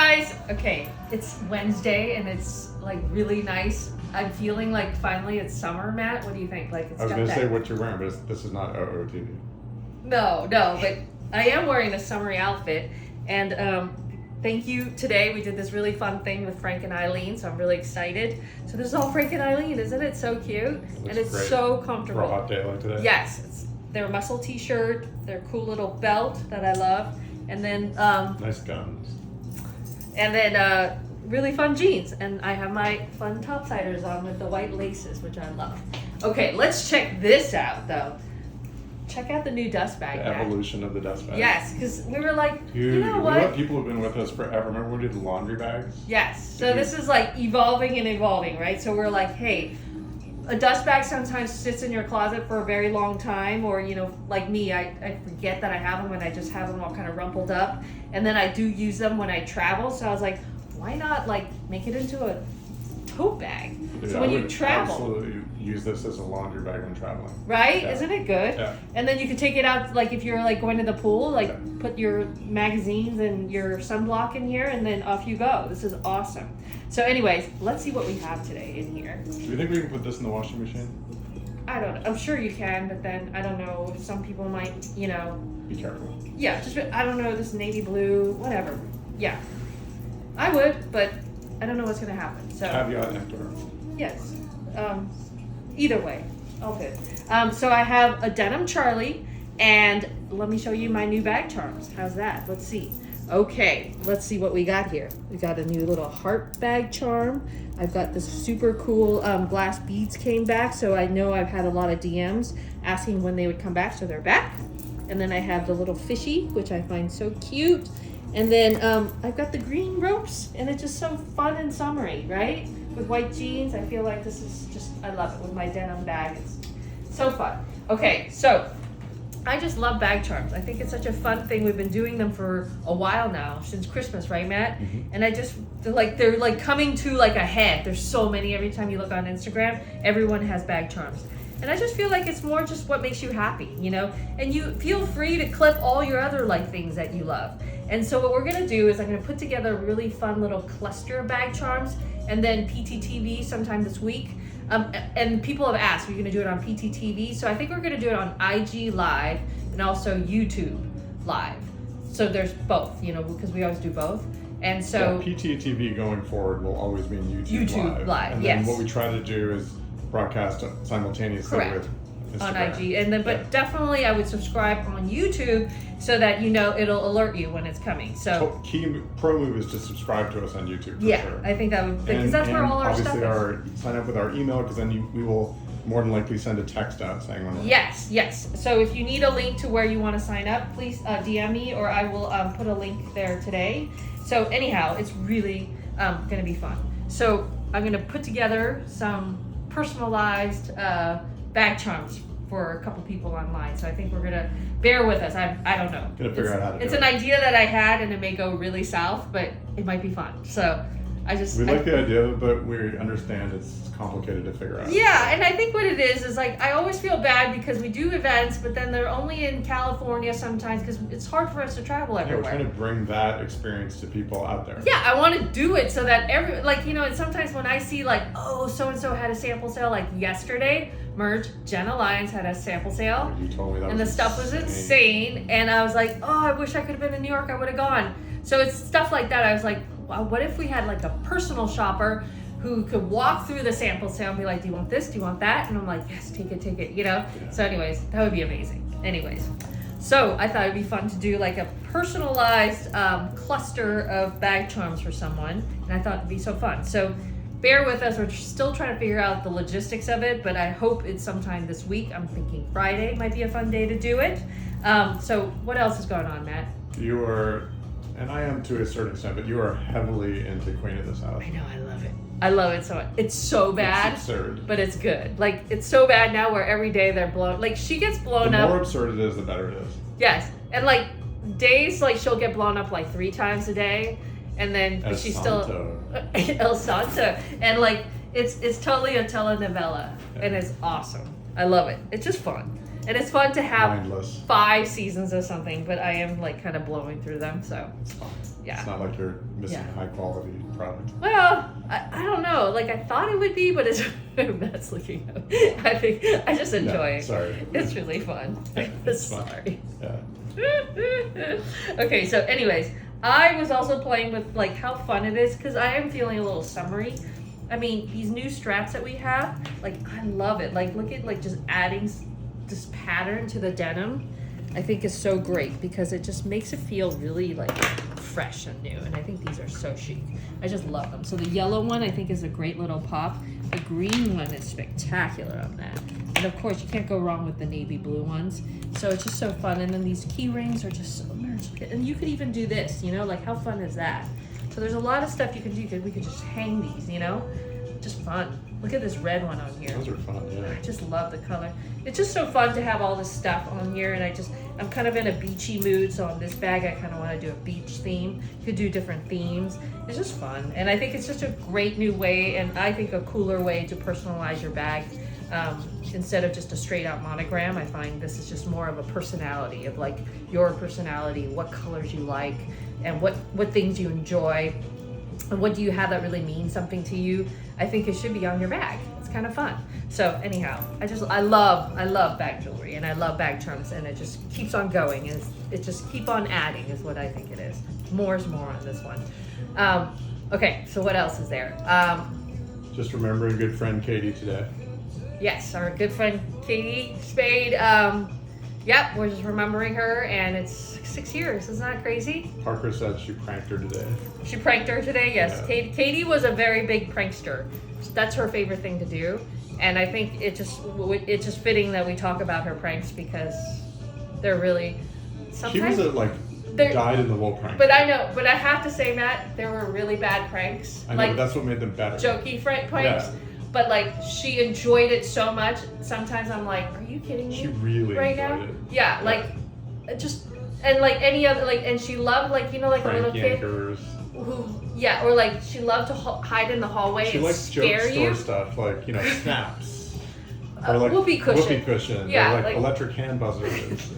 guys. Okay, it's Wednesday and it's like really nice. I'm feeling like finally it's summer, Matt. What do you think? Like it's I was got going to that... say what you're wearing, but this is not OOTV. No, but I am wearing a summery outfit. And thank you. Today we did this really fun thing with Frank and Eileen, so I'm really excited. So this is all Frank and Eileen, isn't it? So cute. And it's great so comfortable. for a hot day like today. Yes, it's their muscle t-shirt, their cool little belt that I love, and then nice guns. And then really fun jeans. And I have my fun topsiders on with the white laces, which I love. Okay, let's check this out, though. Check out the new dust bag. The evolution of the dust bag. Yes, because we were like, Dude, you know what? People have been with us forever. Remember when we did the laundry bags? Yes. So this is like evolving and evolving, right? So we're like, hey, a dust bag sometimes sits in your closet for a very long time, or, you know, like me, I forget that I have them and I just have them all kind of rumpled up. And then I do use them when I travel. So I was like, why not like make it into a tote bag? Dude, so when you travel, absolutely use this as a laundry bag when traveling. right? Yeah. Isn't it good? Yeah. And then you can take it out, like if you're like going to the pool, like put your magazines and your sunblock in here, and then off you go. This is awesome. So anyways, let's see what we have today in here. Do you think we can put this in the washing machine? I don't know. I'm sure you can, but then I don't know. Some people might, you know. Be careful. Yeah, just I don't know. This navy blue, whatever. Yeah, I would, but I don't know what's gonna happen. So Caveat emptor. yes. Either way, all good. So I have a denim Charlie, and let me show you my new bag charms. How's that? Let's see. Okay, let's see what we got here. We got a new little heart bag charm. I've got this super cool glass beads came back, so I know I've had a lot of DMs asking when they would come back, so they're back. And then I have the little fishy, which I find so cute. And then I've got the green ropes, and it's just so fun and summery, right? With white jeans, I feel like this is just, I love it with my denim bag. It's so fun. Okay, so I just love bag charms. I think it's such a fun thing. We've been doing them for a while now, since Christmas, right, Matt? Mm-hmm. And they're like coming to like a head. There's so many. Every time you look on Instagram, everyone has bag charms. And I just feel like it's more just what makes you happy, you know? And you feel free to clip all your other like things that you love. And so what we're gonna do is I'm gonna put together a really fun little cluster of bag charms, and then PTTV sometime this week. And people have asked, are you gonna do it on PTTV? So I think we're gonna do it on IG Live and also YouTube Live. So there's both, you know, because we always do both. And so PTTV going forward will always be YouTube Live. And then what we try to do is broadcast simultaneously Correct. with Instagram. On IG, and then but definitely I would subscribe on YouTube so that you know it'll alert you when it's coming. So key pro move is to subscribe to us on YouTube. For sure. I think that would, because that's where all our stuff is. Obviously, sign up with our email, because then we will more than likely send a text out saying when we're Yes. So if you need a link to where you want to sign up, please DM me, or I will put a link there today. So anyhow, it's really going to be fun. So I'm going to put together some personalized bag charms for a couple people online. So I think we're gonna bear with us. I don't know. Gonna figure out how to do it. It's an idea that I had, and it may go really south, but it might be fun. So we like the idea of it, but we understand it's complicated to figure out. Yeah, and I think what it is like I always feel bad because we do events, but then they're only in California sometimes because it's hard for us to travel everywhere. We're trying to bring that experience to people out there. Yeah, I want to do it so that and sometimes when I see like, oh, so-and-so had a sample sale, like yesterday, Jenna Lyons had a sample sale. You told me that. And the stuff was insane. And I was like, oh, I wish I could have been in New York. I would have gone. So it's stuff like that. I was like, wow, what if we had like a personal shopper who could walk through the sample sale and be like, do you want this? Do you want that? And I'm like, yes, take it, you know? Yeah. So anyways, that would be amazing. Anyways, so I thought it'd be fun to do like a personalized cluster of bag charms for someone. And I thought it'd be so fun. So bear with us. We're still trying to figure out the logistics of it, but I hope it's sometime this week. I'm thinking Friday might be a fun day to do it. So what else is going on, Matt? You are, and I am to a certain extent, but you are heavily into Queen of this House. I know, I love it. I love it so much. It's so bad, it's absurd, but it's good. Like, it's so bad now where every day they're blown. Like, she gets blown up. The more absurd it is, the better it is. Yes. And like days, like she'll get blown up like 3 times a day. And then she's still El Santo. And like, it's totally a telenovela. Yeah. And it's awesome. I love it. It's just fun. And it's fun to have mindless 5 seasons of something, but I am like kind of blowing through them. So it's fun. Yeah. It's not like you're missing Yeah. a high quality product. Well, I don't know. Like I thought it would be, but it's Matt's looking up. I think I just enjoy it. Sorry. It's really fun. It's fun. Sorry. Yeah. Okay, so anyways, I was also playing with like how fun it is because I am feeling a little summery. I mean, these new straps that we have, like I love it. Like look at like just adding this pattern to the denim. I think is so great because it just makes it feel really like fresh and new. And I think these are so chic. I just love them. So the yellow one I think is a great little pop. The green one is spectacular on that. And of course you can't go wrong with the navy blue ones. So it's just so fun. And then these key rings are just so magic. And you could even do this, you know, like how fun is that? So there's a lot of stuff you can do. We could just hang these, you know, just fun. Look at this red one on here. Those are fun, yeah. I just love the color. It's just so fun to have all this stuff on here, and I'm kind of in a beachy mood, so on this bag I kind of want to do a beach theme. You could do different themes. It's just fun, and I think it's just a great new way, and I think a cooler way to personalize your bag. Instead of just a straight out monogram, I find this is just more of a personality, of like your personality, what colors you like, and what things you enjoy. And what do you have that really means something to you? I think it should be on your bag. It's kind of fun. So anyhow, I love bag jewelry and I love bag charms, and it just keeps on going, and it just keep on adding is what I think it is. More is more on this one. Okay, so what else is there? Just remembering good friend Katie today. Yes, our good friend Katie Spade. Yep, we're just remembering her, and it's 6 years. Isn't that crazy? Parker said she pranked her today. She pranked her today, yes. Yeah. Katie was a very big prankster. That's her favorite thing to do, and I think it's just fitting that we talk about her pranks because they're really. She was died in the wool prank. But I know, but I have to say, Matt, there were really bad pranks. I know, like but that's what made them better. jokey pranks. Yeah. But like she enjoyed it so much. Sometimes I'm like, are you kidding me? She really right enjoyed now? it. Yeah, like just and like any other like, and she loved like a little Prank kid yankers. who or like she loved to hide in the hallway She and likes joke scare you. store stuff like snaps. Or like Whoopee cushion. Whoopee cushion. Yeah, or like electric hand buzzers.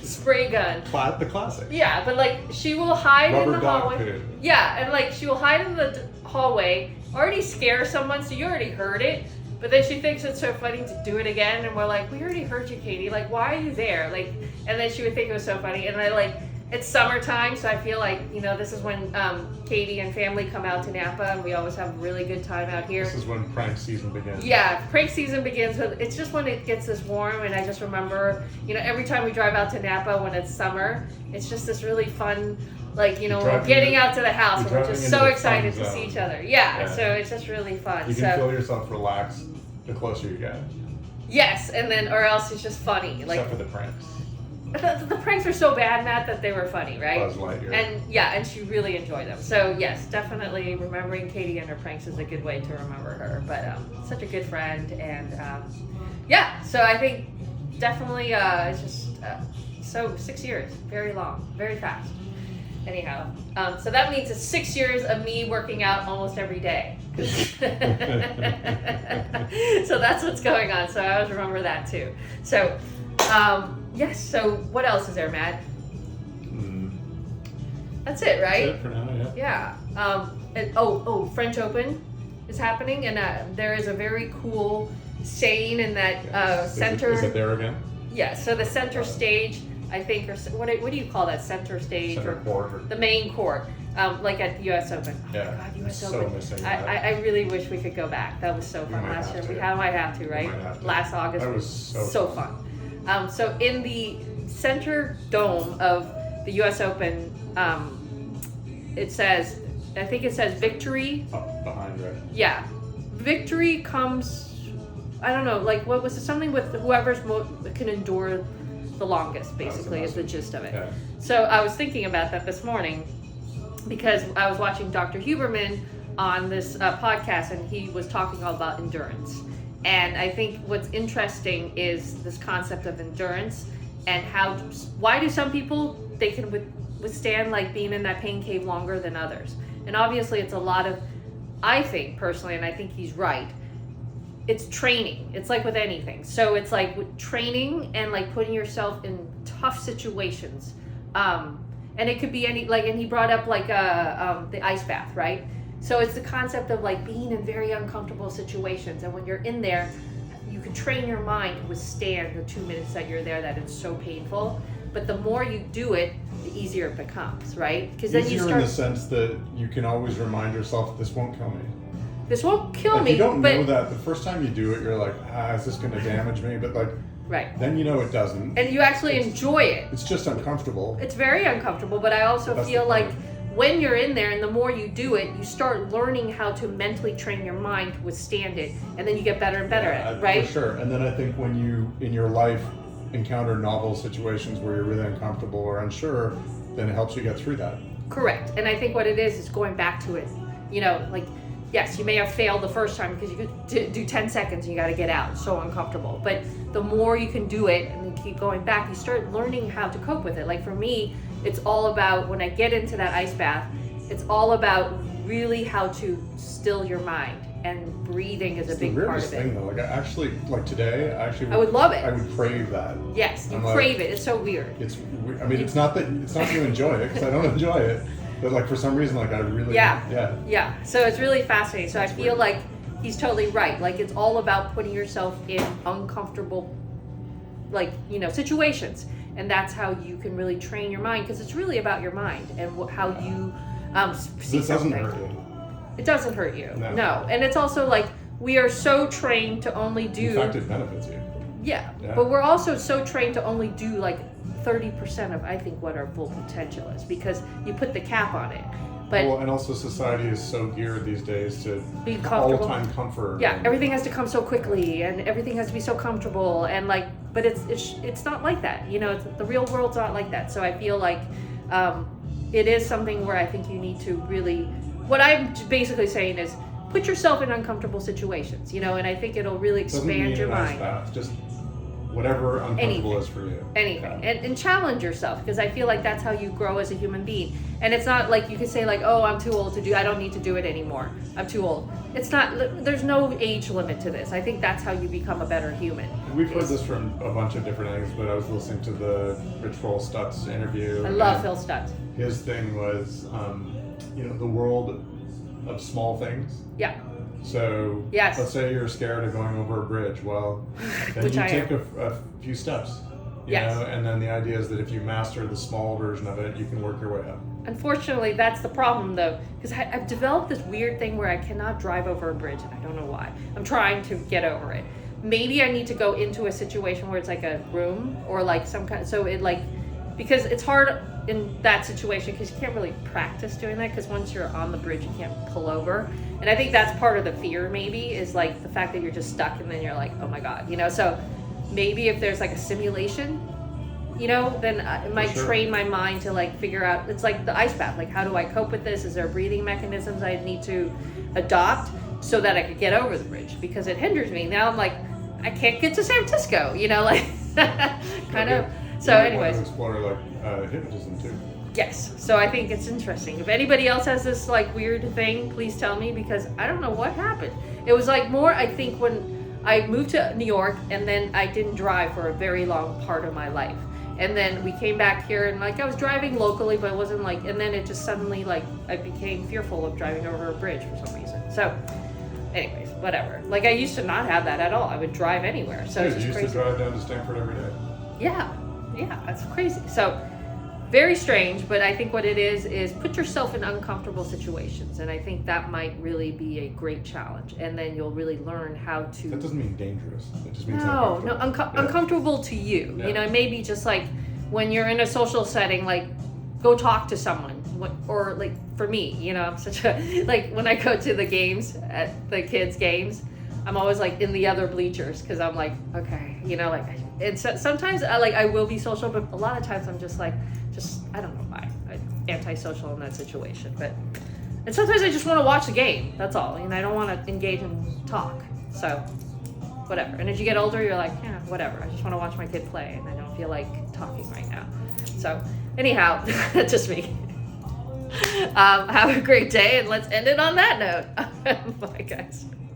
spray gun. The classic. Yeah, but like she will hide Rubber in the dog hallway. poo. Yeah, and like she will hide in the hallway, already scare someone, so you already heard it. But then she thinks it's so funny to do it again, and we're like, we already heard you, Katie. Like, why are you there? Like, and then she would think it was so funny. And I like, it's summertime, so I feel like this is when Katie and family come out to Napa, and we always have a really good time out here. This is when prank season begins. Yeah, prank season begins with, it's just when it gets this warm, and I just remember, every time we drive out to Napa when it's summer, it's just this really fun, like, we're getting out to the house, and we're just so excited to see each other. Yeah, so it's just really fun. You can feel yourself relax the closer you get. Yes, and then, or else it's just funny. Like, except for the pranks. The pranks were so bad, Matt, that they were funny, right? Buzz Lightyear. And she really enjoyed them. So yes, definitely remembering Katie and her pranks is a good way to remember her. But such a good friend, and so I think definitely it's just so 6 years, very long, very fast. Anyhow, so that means it's 6 years of me working out almost every day. So that's what's going on. So I always remember that too. So. Yes, so what else is there, Matt? That's it, right? That's it for now, yeah. Yeah. French Open is happening, and there is a very cool saying in that center. Is it there again? Yeah, so the center stage, I think, or what do you call that, center stage? Center court. Or the main court, like at the U.S. Open. Yeah. Oh my God, U.S. So Open. missing that. I really wish we could go back. That was so fun last year. We might have to, right? Last August. That was so fun. So in the center dome of the U.S. Open, it says victory. Up behind, right? Yeah. Victory comes, I don't know, like what was it? Something with whoever's can endure the longest, basically, is the gist of it. Yeah. So I was thinking about that this morning because I was watching Dr. Huberman on this podcast, and he was talking all about endurance. And I think what's interesting is this concept of endurance and why do some people, they can withstand like being in that pain cave longer than others. And obviously it's a lot of, I think personally, and I think he's right, it's training. It's like with anything. So it's like with training and like putting yourself in tough situations. And And it could be any, like, and he brought up like the ice bath, right? So it's the concept of like being in very uncomfortable situations, and when you're in there, you can train your mind to withstand the 2 minutes that you're there that it's so painful. But the more you do it, the easier it becomes, right? Because then you Easier in start. the sense that you can always remind yourself, this won't kill me. This won't kill Like, me. you don't but, know that the first time you do it, you're like, is this going to damage me? But like, right. then you know it doesn't. And you actually enjoy it. It's just uncomfortable. It's very uncomfortable, but I also That's feel the like point. when you're in there and the more you do it, you start learning how to mentally train your mind to withstand it, and then you get better and better at it, right? For sure. And then I think when you, in your life, encounter novel situations where you're really uncomfortable or unsure, then it helps you get through that. Correct. And I think what it is going back to it. You know, like, yes, you may have failed the first time because you could do 10 seconds and you got to get out. It's so uncomfortable. But the more you can do it and then keep going back, you start learning how to cope with it. Like for me, it's all about when I get into that ice bath, it's all about really how to still your mind. And breathing is a big part of it. Thing though, like today, I would love it. I would crave that. Yes, you I'm crave it. It's so weird. I mean, it's not you enjoy it, because I don't enjoy it, but like for some reason, like I really. Yeah. So it's really fascinating. So That's I feel weird. like he's totally right. Like it's all about putting yourself in uncomfortable, like, you know, situations, and that's how you can really train your mind, because it's really about your mind and how you see This doesn't something. hurt you. It doesn't hurt you. No. And it's also like we are so trained to only do. In fact, it benefits you. Yeah. Yeah. But we're also so trained to only do like 30% of, I think, what our full potential is, because you put the cap on it. But Well, and also society is so geared these days to be comfortable. all-time comfort. Yeah, and- everything has to come so quickly, and everything has to be so comfortable, and like, but it's not like that. You know, the real world's not like that. So I feel like it is something where I think you need to really. What I'm basically saying is put yourself in uncomfortable situations, you know, and I think it'll really Doesn't mean expand your an ice mind. bath, just whatever uncomfortable Anything. is for you. Anything. Yeah. And challenge yourself, because I feel like that's how you grow as a human being. And it's not like you can say like, oh, I'm too old to do, I don't need to do it anymore, I'm too old. It's not, there's no age limit to this. I think that's how you become a better human. And we've heard this from a bunch of different angles, but I was listening to the Rich Roll Stutz interview. I love and Phil Stutz. His thing was, the world of small things. Yeah. So Yes. let's say you're scared of going over a bridge. Well, then Which you I take am. a few steps. You Yes. know? And then the idea is that if you master the small version of it, you can work your way up. Unfortunately, that's the problem though, because I've developed this weird thing where I cannot drive over a bridge, and I don't know why. I'm trying to get over it. Maybe I need to go into a situation where it's like a room or like some kind, so it like, because it's hard in that situation because you can't really practice doing that, because once you're on the bridge you can't pull over, and I think that's part of the fear maybe, is like the fact that you're just stuck and then you're like, oh my god, you know. So maybe if there's like a simulation, you know, then it might sure. train my mind to like figure out, it's like the ice bath, like how do I cope with this? Is there breathing mechanisms I need to adopt so that I could get over the bridge, because it hinders me. Now I'm like, I can't get to San Francisco, you know, like kind of. So You might want anyways, to explore like hypnotism too. yes. So I think it's interesting. If anybody else has this like weird thing, please tell me, because I don't know what happened. It was like more, I think, when I moved to New York, and then I didn't drive for a very long part of my life. And then we came back here, and like I was driving locally, but it wasn't like, and then it just suddenly like I became fearful of driving over a bridge for some reason. So anyways, whatever. Like I used to not have that at all. I would drive anywhere. So it's you just used crazy. to drive down to Stanford every day. Yeah, that's crazy. So very strange, but I think what it is put yourself in uncomfortable situations, and I think that might really be a great challenge, and then you'll really learn how to. That doesn't mean dangerous. It just means No, uncomfortable. Yeah. uncomfortable to you. Yeah. You know, maybe just like when you're in a social setting, like go talk to someone. Or like for me, you know, I'm such a, like when I go to the games, at the kids' games, I'm always like in the other bleachers, because I'm like, okay, you know, like, and so, sometimes I will be social, but a lot of times I'm just like, I don't know why, I'm antisocial in that situation. But, and sometimes I just want to watch the game, that's all, and I don't want to engage and talk, so whatever. And as you get older, you're like, yeah, whatever, I just want to watch my kid play, and I don't feel like talking right now. So anyhow, that's just me. Have a great day, and let's end it on that note. Bye guys.